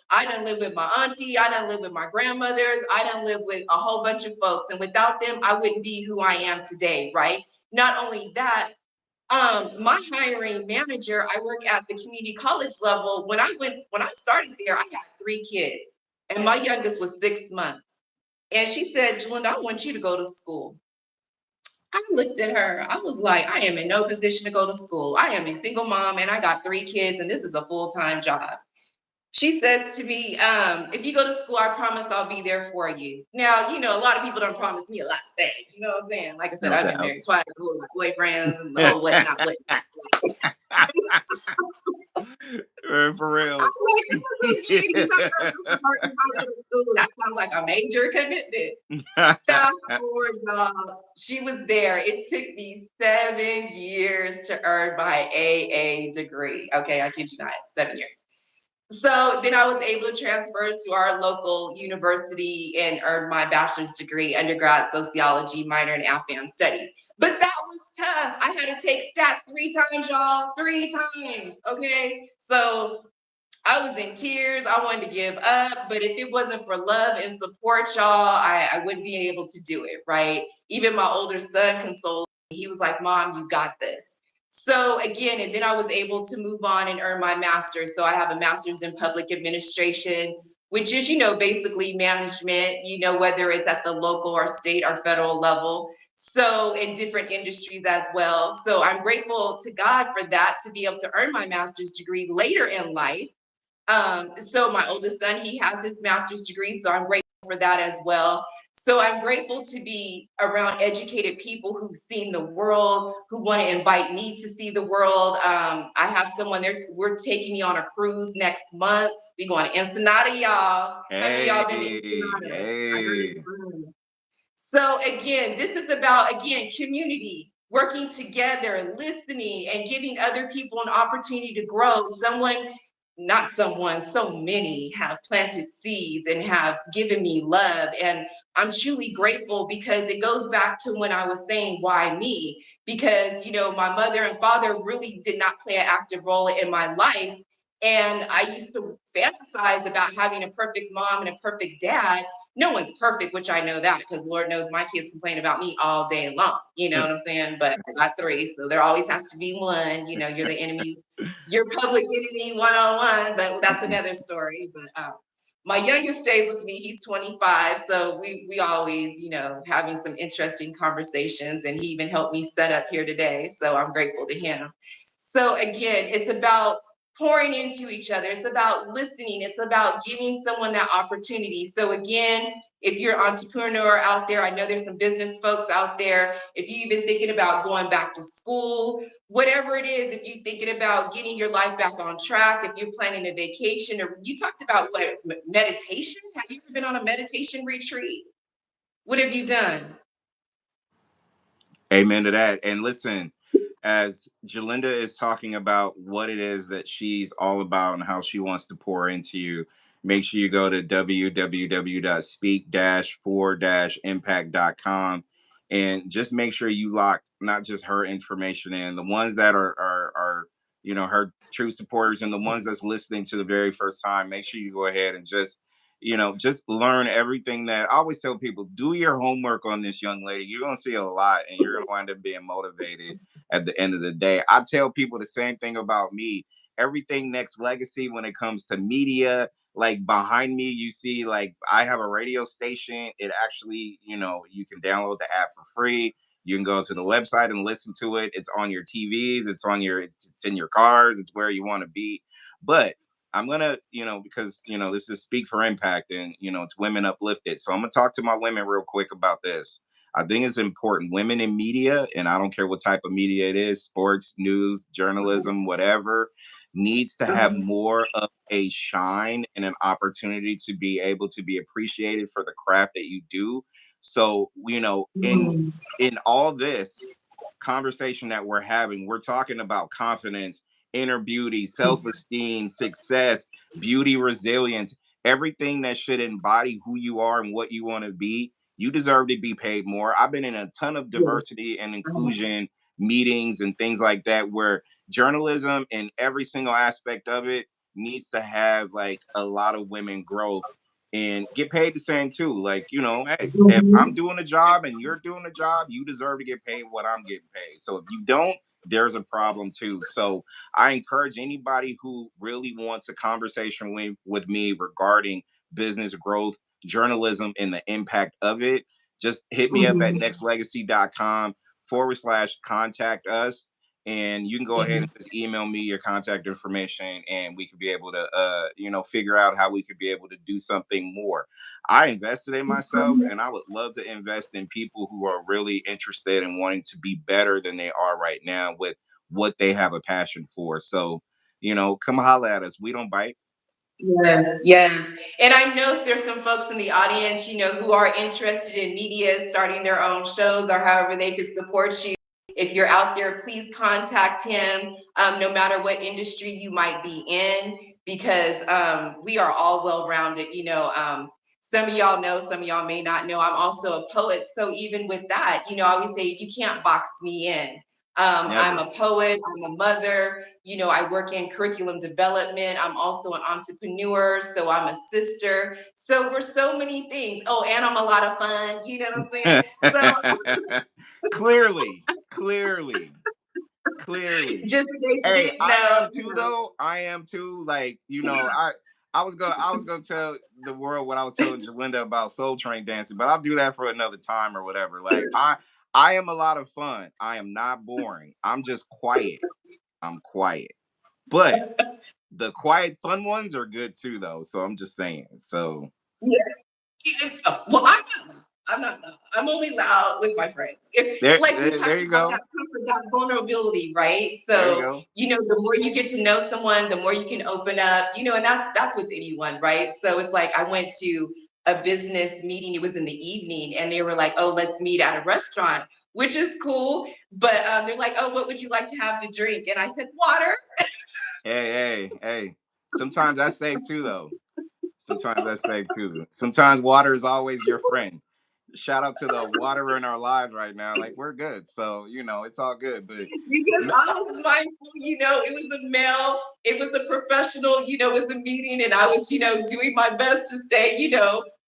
I done live with my auntie. I done live with my grandmothers. I done live with a whole bunch of folks. And without them, I wouldn't be who I am today, right? Not only that, my hiring manager, I work at the community college level. When I started there, I had 3 kids, and my youngest was 6 months. And she said, Julinda, I want you to go to school. I looked at her. I was like, I am in no position to go to school. I am a single mom and I got 3 kids, and this is a full-time job. She says to me, if you go to school, I promise I'll be there for you. Now, a lot of people don't promise me a lot of things. You know what I'm saying? Like I said, No I've been doubt. married twice, boyfriends, and the whole whatnot, whatnot. For real. I'm like, "This is so sweet. He's like, "Invite to school." That sounds like a major commitment. Fast forward, y'all. She was there. It took me 7 years to earn my AA degree. Okay, I kid you not, 7 years. So then I was able to transfer to our local university and earn my bachelor's degree, undergrad sociology, minor in Afghan studies. But that was tough. I had to take stats 3 times, y'all, 3 times. Okay. So I was in tears. I wanted to give up, but if it wasn't for love and support, y'all, I wouldn't be able to do it, right? Even my older son consoled me. He was like, Mom, you got this. So again, and then I was able to move on and earn my master's. So I have a master's in public administration, which is, basically management, whether it's at the local or state or federal level. So in different industries as well. So I'm grateful to God for that, to be able to earn my master's degree later in life. So my oldest son, he has his master's degree, so I'm grateful for that as well. So I'm grateful to be around educated people who've seen the world, who want to invite me to see the world. I have someone there. We're taking me on a cruise next month. We going to Ensenada, y'all. How many of y'all been to Hey, Ensenada? I heard it's hey. fun. So again, this is about, again, community, working together, listening, and giving other people an opportunity to grow. Not someone, so many have planted seeds and have given me love. And I'm truly grateful, because it goes back to when I was saying, why me? Because, my mother and father really did not play an active role in my life. And I used to fantasize about having a perfect mom and a perfect dad. No one's perfect, which I know that, because Lord knows my kids complain about me all day long. You know what I'm saying? But I got 3, so there always has to be one. You're the enemy, your public enemy 101, but that's another story. But my youngest stays with me. He's 25, so we always, having some interesting conversations, and he even helped me set up here today. So I'm grateful to him. So again, it's about pouring into each other. It's about listening. It's about giving someone that opportunity. So again, if you're an entrepreneur out there, I know there's some business folks out there. If you've been thinking about going back to school, whatever it is, if you're thinking about getting your life back on track, if you're planning a vacation, or you talked about what, meditation. Have you ever been on a meditation retreat? What have you done? Amen to that. And listen, as Julinda is talking about what it is that she's all about and how she wants to pour into you, make sure you go to www.speak-for-impact.com and just make sure you lock not just her information in, the ones that are her true supporters, and the ones that's listening to the very first time. Make sure you go ahead and just learn everything. That I always tell people, do your homework on this young lady. You're going to see a lot, and you're going to wind up being motivated at the end of the day. I tell people the same thing about me. Everything Nexxlegacy, when it comes to media, like behind me, you see, like I have a radio station. It actually, you can download the app for free. You can go to the website and listen to it. It's on your TVs. It's in your cars. It's where you want to be. But I'm gonna, because this is Speak for Impact, and it's women uplifted. So I'm gonna talk to my women real quick about this. I think it's important. Women in media, and I don't care what type of media it is, sports, news, journalism, whatever, needs to have more of a shine and an opportunity to be able to be appreciated for the craft that you do. So, in all this conversation that we're having, we're talking about confidence, inner beauty, self-esteem, success, beauty, resilience, everything that should embody who you are and what you want to be. You deserve to be paid more. I've been in a ton of diversity and inclusion meetings and things like that, where journalism and every single aspect of it needs to have like a lot of women growth and get paid the same too. Like, hey, if I'm doing a job and you're doing a job, you deserve to get paid what I'm getting paid. So if you don't, there's a problem too. So I encourage anybody who really wants a conversation with me regarding business growth, journalism, and the impact of it, just hit me up at nexxlegacy.com/contact us. and you can go ahead Mhm. and just email me your contact information, and we could be able to figure out how we could be able to do something more. I invested in myself, and I would love to invest in people who are really interested in wanting to be better than they are right now with what they have a passion for. So, come holla at us. We don't bite. Yes, yes. And I know there's some folks in the audience, who are interested in media, starting their own shows or however they could support you. If you're out there, please contact him, no matter what industry you might be in, because we are all well rounded. Some of y'all know, some of y'all may not know. I'm also a poet. So even with that, I always say you can't box me in. I'm Never. a poet, I'm a mother, I work in curriculum development. I'm also an entrepreneur, so I'm a sister. So we're so many things. Oh, and I'm a lot of fun, you know what I'm saying? So Clearly, clearly, clearly. just in case you Hey, didn't I know, am too though. I am too. Like, I was gonna tell the world what I was telling Julinda about Soul Train dancing, but I'll do that for another time or whatever. Like, I am a lot of fun. I am not boring. I'm just quiet. I'm quiet. But the quiet fun ones are good too though. So I'm just saying. So well, I'm not loud. I'm only loud with my friends. If there like we there, there talked you about that go. comfort, that vulnerability, right? There you So, go. the more you get to know someone, the more you can open up, and that's with anyone, right? So it's like I went to a business meeting, it was in the evening, and they were like, oh, let's meet at a restaurant, which is cool. But they're like, oh, what would you like to have to drink? And I said, water. Hey. Sometimes that's safe too though. Sometimes that's safe too. Sometimes water is always your friend. Shout out to the water in our lives right now. Like, we're good. So, it's all good. But Because I was mindful, it was a male, it was a professional, it was a meeting, and I was, doing my best to say,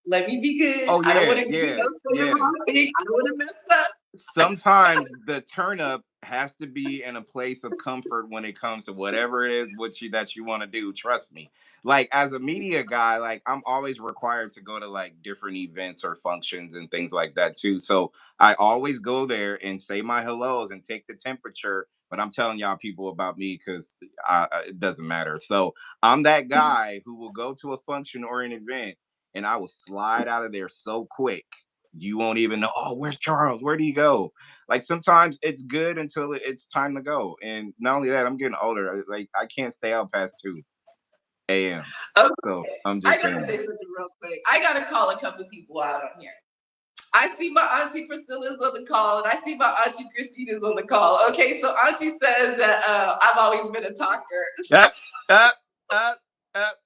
let me be good. oh I don't want yeah, to, yeah, say the yeah. wrong thing. I don't want to mess up. Sometimes the turn up has to be in a place of comfort when it comes to whatever it is that you want to do. Trust me. Like, as a media guy, like, I'm always required to go to like different events or functions and things like that too. So I always go there and say my hellos and take the temperature. But I'm telling y'all people about me because it doesn't matter. So I'm that guy who will go to a function or an event, and I will slide out of there so quick you won't even know, oh, where's Charles? Where do you go? Like, sometimes it's good until it's time to go. And not only that, I'm getting older. Like, I can't stay out past 2 a.m. Okay, So I'm I just gotta saying. say something real quick. I gotta call a couple people out on here. I see my auntie Priscilla's on the call, and I see my auntie Christina's on the call. Okay, so auntie says that I've always been a talker. Up, up, up, up.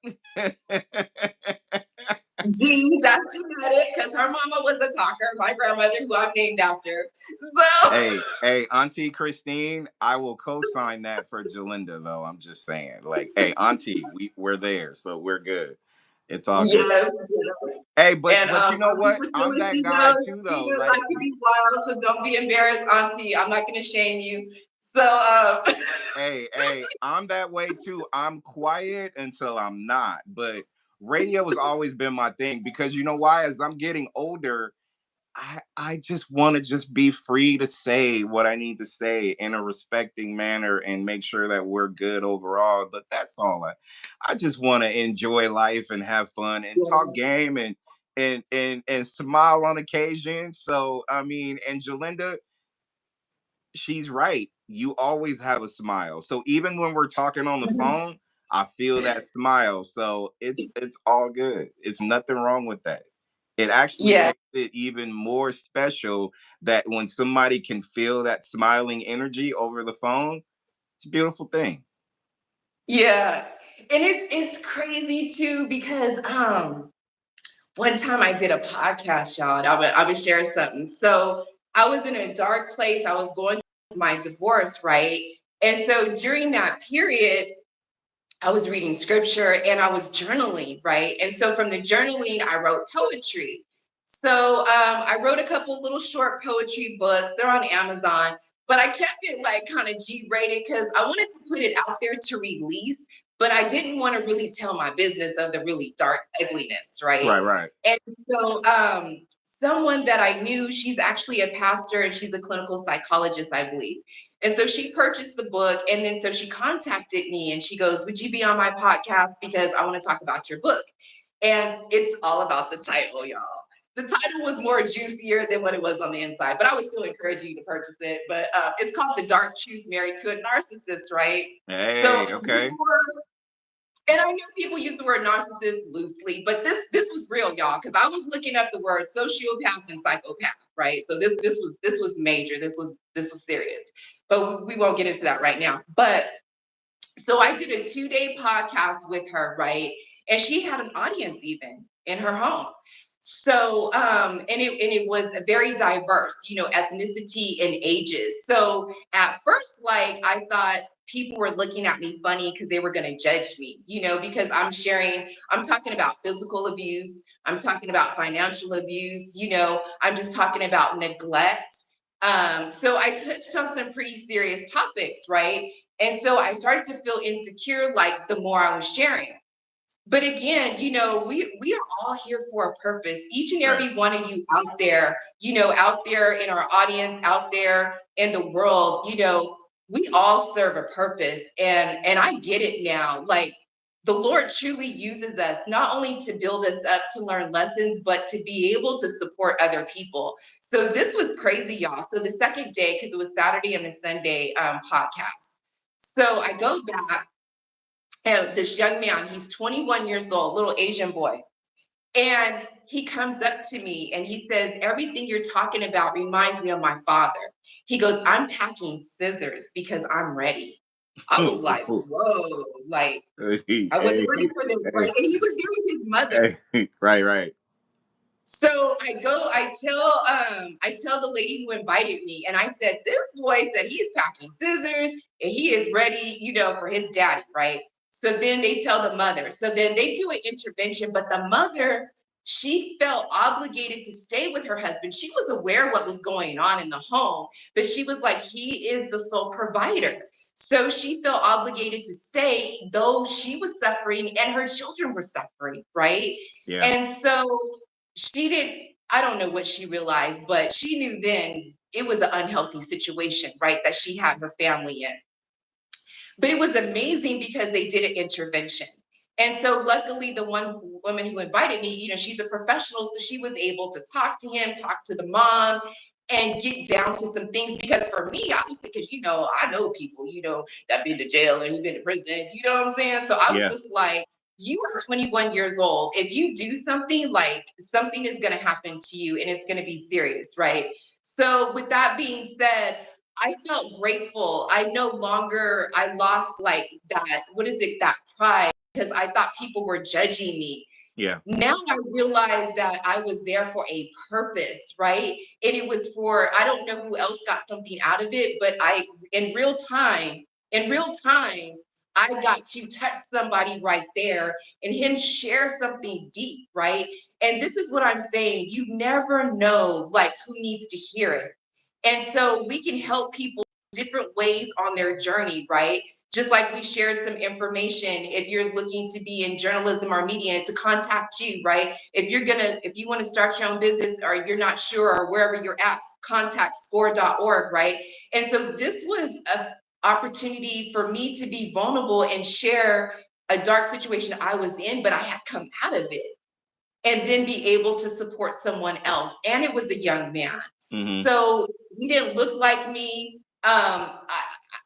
Gee, that's genetic because her mama was a talker, my grandmother, who I'm named after. So Hey, Auntie Christine, I will co-sign that for Julinda, though. I'm just saying, like, hey, Auntie, we're there, so we're good. It's all good. yes, yes. Hey, but And you know Auntie what? Priscilla, I'm that she guy knows too, she though. knows I Like, can be wild, so don't be embarrassed, Auntie. I'm not gonna shame you. So hey, I'm that way too. I'm quiet until I'm not. But radio has always been my thing because you know why? As I'm getting older, I just want to just be free to say what I need to say in a respecting manner and make sure that we're good overall. But that's all I just want to enjoy life and have fun and talk game and smile on occasion. So I mean, and Jalinda, she's right. You always have a smile. So even when we're talking on the phone, I feel that smile. So it's all good. It's nothing wrong with that. It actually yeah, makes it even more special that when somebody can feel that smiling energy over the phone, it's a beautiful thing. yeah. And it's crazy too because one time I did a podcast, y'all, and I would share something. So I was in a dark place. I was going through my divorce, right? And so during that period, I was reading scripture and I was journaling, right? And so from the journaling, I wrote poetry. So I wrote a couple little short poetry books. They're on Amazon, but I kept it like kind of G rated because I wanted to put it out there to release, but I didn't want to really tell my business of the really dark ugliness, right? Right, right. And so someone that I knew. She's actually a pastor and she's a clinical psychologist, I believe. And so she purchased the book. And then so she contacted me and she goes, would you be on my podcast? Because I want to talk about your book. And it's all about the title, y'all. The title was more juicier than what it was on the inside, but I would still encourage you to purchase it. But it's called The Dark Truth Married to a Narcissist, right? So Hey, okay. and I know people use the word narcissist loosely, but this was real, y'all, because I was looking up the word sociopath and psychopath, right? So this was major. This was serious, but we won't get into that right now. But so I did a 2-day podcast with her, right? And she had an audience even in her home. So and it was very diverse, ethnicity and ages. So at first, like I thought people were looking at me funny because they were going to judge me, because I'm talking about physical abuse, I'm talking about financial abuse, I'm just talking about neglect. So I touched on some pretty serious topics, right? And so I started to feel insecure, like the more I was sharing. But again, we are all here for a purpose. Each and Right. every one of you out there, out there in our audience, out there in the world, we all serve a purpose. And I get it now. Like the Lord truly uses us not only to build us up to learn lessons, but to be able to support other people. So this was crazy, y'all. So the second day, because it was Saturday and the Sunday podcast. So I go back and this young man, he's 21 years old, little Asian boy. And he comes up to me and he says, everything you're talking about reminds me of my father. He goes, I'm packing scissors because I'm ready. I was like, whoa, like Hey, I wasn't hey, ready for this, right? hey, And he was there with his mother. hey. Right, right. So I tell the lady who invited me, and I said, this boy said he's packing scissors and he is ready, for his daddy, right? So then they tell the mother. So then they do an intervention, but the mother, she felt obligated to stay with her husband. She was aware what was going on in the home, but she was like, he is the sole provider. So she felt obligated to stay, though she was suffering and her children were suffering, right? Yeah. And so she didn't, I don't know what she realized, but she knew then it was an unhealthy situation, right? That she had her family in. But it was amazing because they did an intervention. And so luckily the one woman who invited me, she's a professional. So she was able to talk to him, talk to the mom, and get down to some things. Because for me, I was thinking, I know people, that been to jail and been to prison, you know what I'm saying? So I was Yeah. just like, you are 21 years old. If you do something, like something is going to happen to you and it's going to be serious, right? So with that being said, I felt grateful. I lost like that, what is it, that pride, because I thought people were judging me. Yeah. Now I realize that I was there for a purpose, right? And it was for, I don't know who else got something out of it, but in real time, I got to touch somebody right there and him share something deep, right? And this is what I'm saying. You never know like who needs to hear it. And so we can help people different ways on their journey, right? Just like we shared some information, if you're looking to be in journalism or media, to contact you, right? If you want to start your own business or you're not sure or wherever you're at, contact score.org, right? And so this was an opportunity for me to be vulnerable and share a dark situation I was in, but I had come out of it and then be able to support someone else. And it was a young man. Mm-hmm. So he didn't look like me. I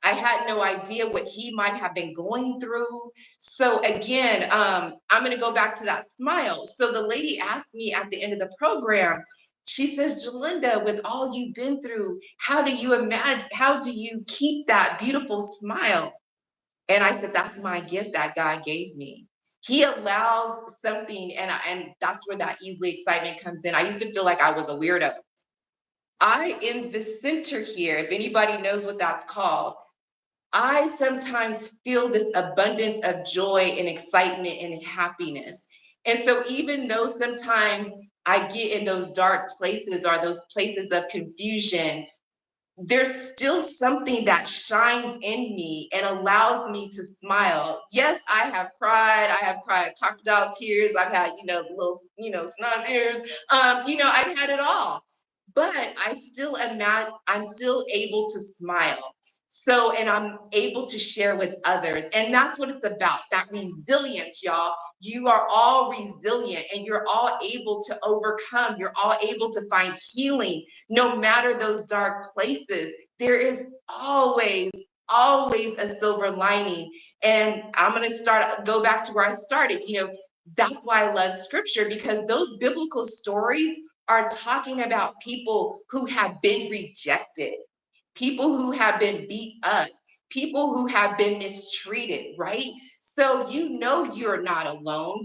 had no idea what he might have been going through. So again, I'm going to go back to that smile. So the lady asked me at the end of the program, she says, Julinda, with all you've been through, how do you keep that beautiful smile? And I said, that's my gift that God gave me. He allows something, and that's where that easily excitement comes in. I used to feel like I was a weirdo. In the center here, if anybody knows what that's called, I sometimes feel this abundance of joy and excitement and happiness. And so even though sometimes I get in those dark places or those places of confusion, there's still something that shines in me and allows me to smile. Yes, I have cried. I have cried crocodile tears. I've had, little, snot tears. I've had it all. But I'm still able to smile. So, and I'm able to share with others. And that's what it's about, that resilience, y'all. You are all resilient and you're all able to overcome. You're all able to find healing no matter those dark places. There is always a silver lining. And I'm going to go back to where I started. That's why I love scripture, because those biblical stories are talking about people who have been rejected, people who have been beat up, people who have been mistreated, right? So you're not alone.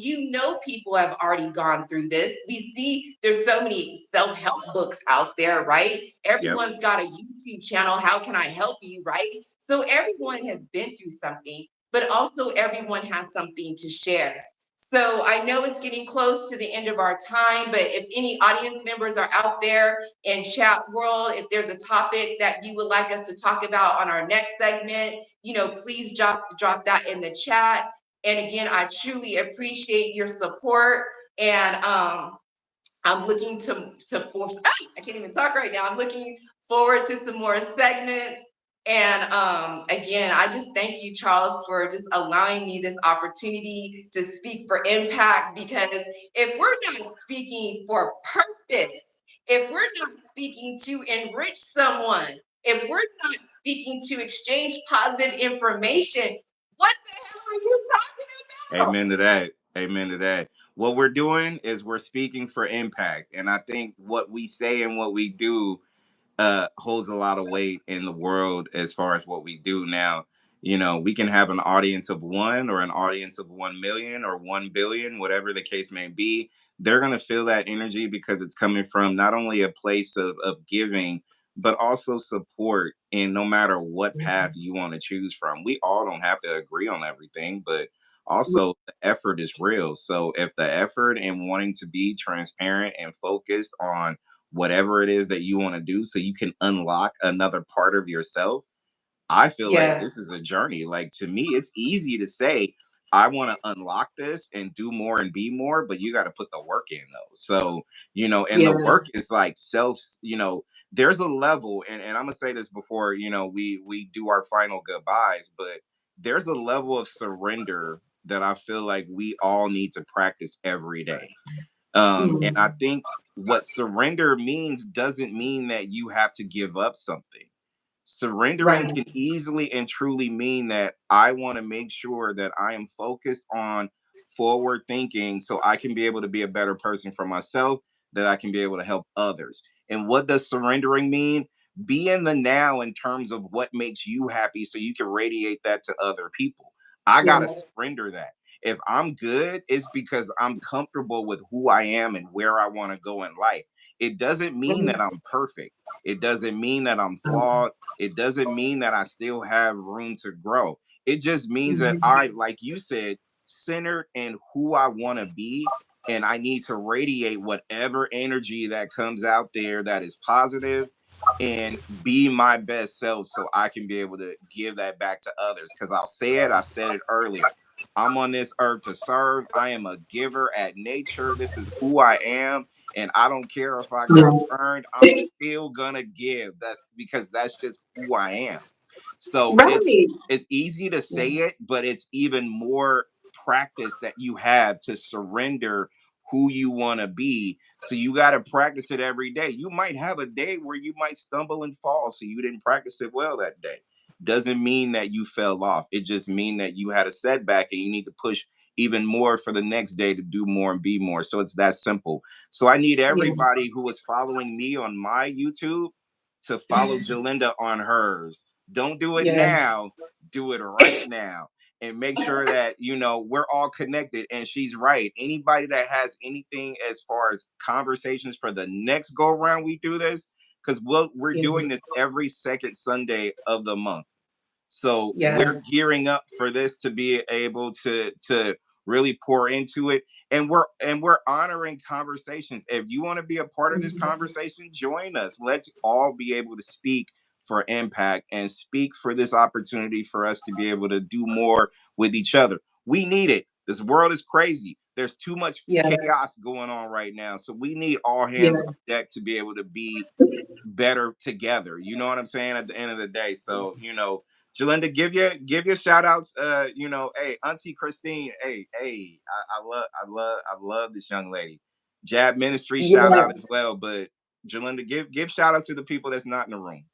People have already gone through this. We see there's so many self-help books out there, right? Yep. Everyone's got a YouTube channel. How can I help you, right? So everyone has been through something, but also everyone has something to share. So I know it's getting close to the end of our time, but if any audience members are out there in chat world, if there's a topic that you would like us to talk about on our next segment, please drop that in the chat. And again, I truly appreciate your support. And I'm looking to force. I can't even talk right now. I'm looking forward to some more segments. And again, I just thank you, Charles, for just allowing me this opportunity to speak for impact. Because if we're not speaking for purpose, if we're not speaking to enrich someone, if we're not speaking to exchange positive information, what the hell are you talking about? Amen to that. Amen to that. What we're doing is we're speaking for impact. And I think what we say and what we do holds a lot of weight in the world as far as what we do now. We can have an audience of one or an audience of 1 million or 1 billion, whatever the case may be. They're going to feel that energy because it's coming from not only a place of giving, but also support. And no matter what path you want to choose from, we all don't have to agree on everything, but also the effort is real. So if the effort and wanting to be transparent and focused on whatever it is that you want to do so you can unlock another part of yourself, I feel like Yes, this is a journey. Like, to me, it's easy to say I want to unlock this and do more and be more, but you got to put the work in though. So, and the yes, work is like there's a level, and I'm gonna say this before, we do our final goodbyes, but there's a level of surrender that I feel like we all need to practice every day. And I mm, think what surrender means doesn't mean that you have to give up something. Surrendering right, can easily and truly mean that I want to make sure that I am focused on forward thinking so I can be able to be a better person for myself, that I can be able to help others. And what does surrendering mean? Be in the now in terms of what makes you happy so you can radiate that to other people. I got to yes, surrender that. If I'm good, it's because I'm comfortable with who I am and where I want to go in life. It doesn't mean that mhm, I'm perfect. It doesn't mean that I'm flawed. It doesn't mean that I still have room to grow. It just means that mhm, I, like you said, centered in who I want to be. And I need to radiate whatever energy that comes out there that is positive and be my best self so I can be able to give that back to others. Because I said it earlier. I'm on this earth to serve. I am a giver at nature. This is who I am. And I don't care if I get yeah, burned, I'm still gonna give. That's because that's just who I am. So right, it's easy to yeah, say it, but it's even more practice that you have to surrender who you want to be. So you got to practice it every day. You might have a day where you might stumble and fall, so you didn't practice it well that day. Doesn't mean that you fell off. It just mean that you had a setback and you need to push even more for the next day to do more and be more. So it's that simple. So I need yeah, everybody who is following me on my YouTube to follow Julinda on hers. Don't do it yeah, now, do it right now. And make sure that we're all connected. And she's right. Anybody that has anything as far as conversations for the next go around we do this, because we're yeah, doing this every second Sunday of the month. So yeah, we're gearing up for this to be able to really pour into it, and we're honoring conversations. If you want to be a part of this mhm, conversation, join us. Let's all be able to speak for impact and speak for this opportunity for us to be able to do more with each other. We need it. This world is crazy. There's too much Yeah, chaos going on right now. So we need all yeah, hands on deck to be able to be better together. You know what I'm saying? At the end of the day. So, Julinda, give your shout outs. Hey, Auntie Christine. Hey, I love this young lady. Jab Ministry shout yeah. out as well. But Julinda, give shout outs to the people that's not in the room.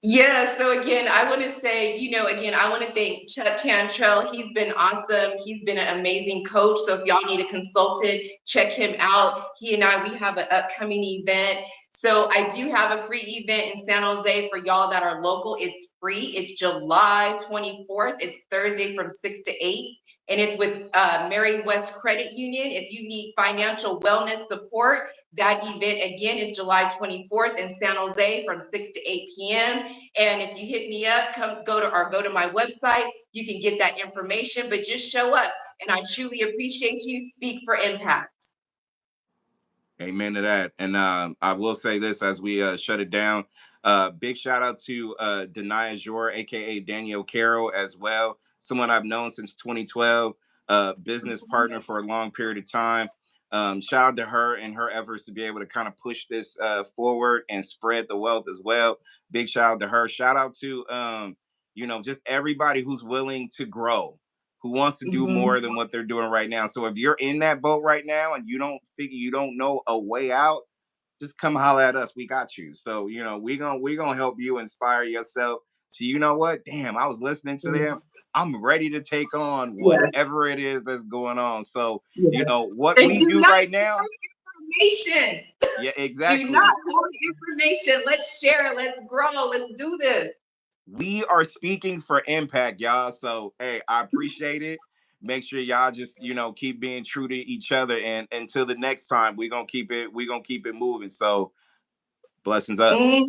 Yeah, so again, I want to say, again, I want to thank Chuck Cantrell. He's been awesome. He's been an amazing coach. So if y'all need a consultant, check him out. He and I, we have an upcoming event. So I do have a free event in San Jose for y'all that are local. It's free. It's July 24th. It's Thursday from 6 to 8. And it's with Mary West Credit Union. If you need financial wellness support, that event again is July 24th in San Jose from 6 to 8 p.m. And if you hit me up, go to my website. You can get that information, but just show up. And I truly appreciate you. Speak for impact. Amen to that. And I will say this as we shut it down. Big shout out to Denia Jor, aka Danielle Carroll, as well. Someone I've known since 2012, business partner for a long period of time. Shout out to her and her efforts to be able to kind of push this forward and spread the wealth as well. Big shout out to her. Shout out to just everybody who's willing to grow, who wants to do Mhm. more than what they're doing right now. So if you're in that boat right now and you don't know a way out, just come holler at us. We got you. So, we gonna help you inspire yourself. So you know what? Damn, I was listening to them. I'm ready to take on Yeah, whatever it is that's going on. So, yeah. what And we do do not right now, information. yeah, Do not exactly. hold information. Let's share. Let's grow. Let's do this. We are speaking for impact, y'all. So, hey, I appreciate it. Make sure y'all just, keep being true to each other. And until the next time, we're gonna keep it moving. So blessings up. Mhm.